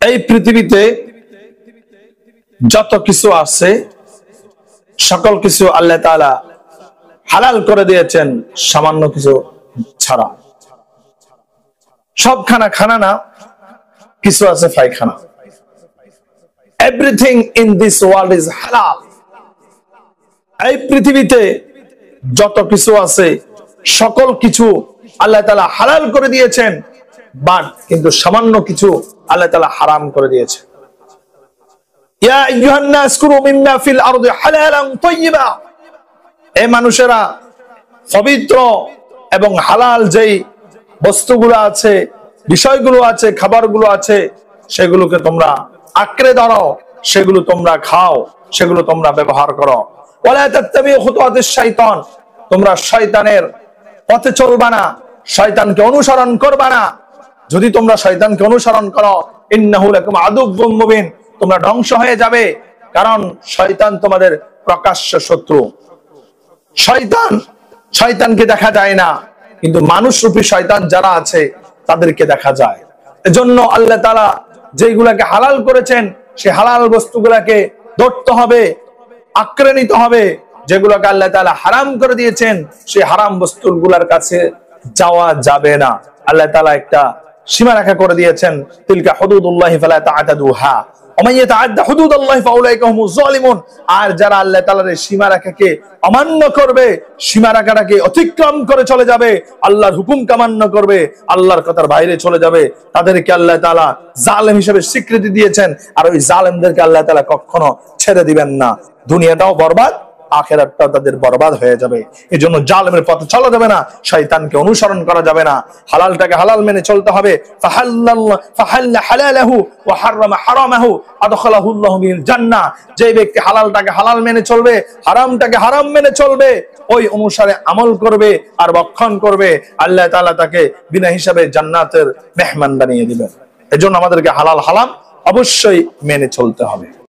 এই পৃথিবীতে যত কিছু আছে সকল কিছু আল্লাহ তাআলা হালাল করে দিয়েছেন সামান্য কিছু ছাড়া। সব খানা খানা না, কিছু আছে পায়খানা। Everything in this world is হালাল। এই পৃথিবীতে যত কিছু আছে সকল কিছু আল্লাহ তাআলা হালাল করে দিয়েছেন, বাট কিন্তু সামান্য কিছু আল্লাহ তাআলা হারাম করে দিয়েছেন। ইয়া আইয়ুহান নাস কুলু মিম্মা ফিল আরদি হালালান তাইয়্যিবা, এ মানুষেরা পবিত্র এবং হালাল যেই বস্তুগুলো আছে, বিষয়গুলো আছে, খাবারগুলো আছে, সেগুলোকে তোমরা আঁকড়ে ধরো, সেগুলো তোমরা খাও, সেগুলো তোমরা ব্যবহার করো। ওয়ালা তাত্তাবিউ খুতুওয়াতিশ শাইতান, তোমরা শয়তানের পথে চলবা না, শয়তানকে অনুসরণ করবা না। যদি তোমরা শয়তানকে অনুসরণ করো, ইন্নাহু লাকুম আদুউম মুবিন, তোমরা ধ্বংস হয়ে যাবে, কারণ শয়তান তোমাদের প্রকাশ্য শত্রু। শয়তানকে দেখা যায় না, কিন্তু মানুষরূপী শয়তান যারা আছে তাদেরকে দেখা যায়। এজন্য আল্লাহ তাআলা যেগুলাকে হালাল করেছেন সেই হালাল বস্তুগুলাকে ধরতে হবে, আঁকড়ে নিতে হবে। যেগুলোকে আল্লাহ তাআলা হারাম করে দিয়েছেন সেই হারাম বস্তুগুলোর কাছে যাওয়া যাবে না। আল্লাহ তাআলা একটা সীমারেখা করে দিয়েছেন, তিলকা হুদুদুল্লাহি ফালা তা'তাদুহা ওয়া মান ইয়াতাআদ্দা হুদুদাল্লাহি ফাউলাইকা হুমুজ জালিমুন। আর যারা আল্লাহ তাআলার এই সীমারেখাকে অমান্য করবে, সীমারেখাটাকে অতিক্রম করে চলে যাবে, আল্লাহর হুকুম অমান্য করবে, আল্লাহর কথার বাইরে চলে যাবে, তাদেরকে আল্লাহ তাআলা জালেম হিসেবে স্বীকৃতি দিয়েছেন। আর ওই জালেমদেরকে আল্লাহ তাআলা কখনো ছেড়ে দিবেন না। দুনিয়াটাও বরবাদ, আখিরাতটা তাদের বরবাদ হয়ে যাবে। এজন্য জালেমের পথে চলা যাবে না, শয়তানকে অনুসরণ করা যাবে না। হালালটাকে হালাল মেনে চলতে হবে। ফাহাল্লা হালালাহু ওয়া হারামা হারামাহু আদখালাহু আল্লাহু বিল জান্নাহ। যে ব্যক্তি হালালটাকে হালাল মেনে চলবে, হারামটাকে হারাম মেনে চলবে, ওই অনুসারে আমল করবে আর ভক্ষণ করবে, আল্লাহ তাআলা তাকে বিনা হিসাবে জান্নাতের মেহমান বানিয়ে দিবেন। এজন্য আমাদেরকে হালাল হারাম অবশ্যই মেনে চলতে হবে।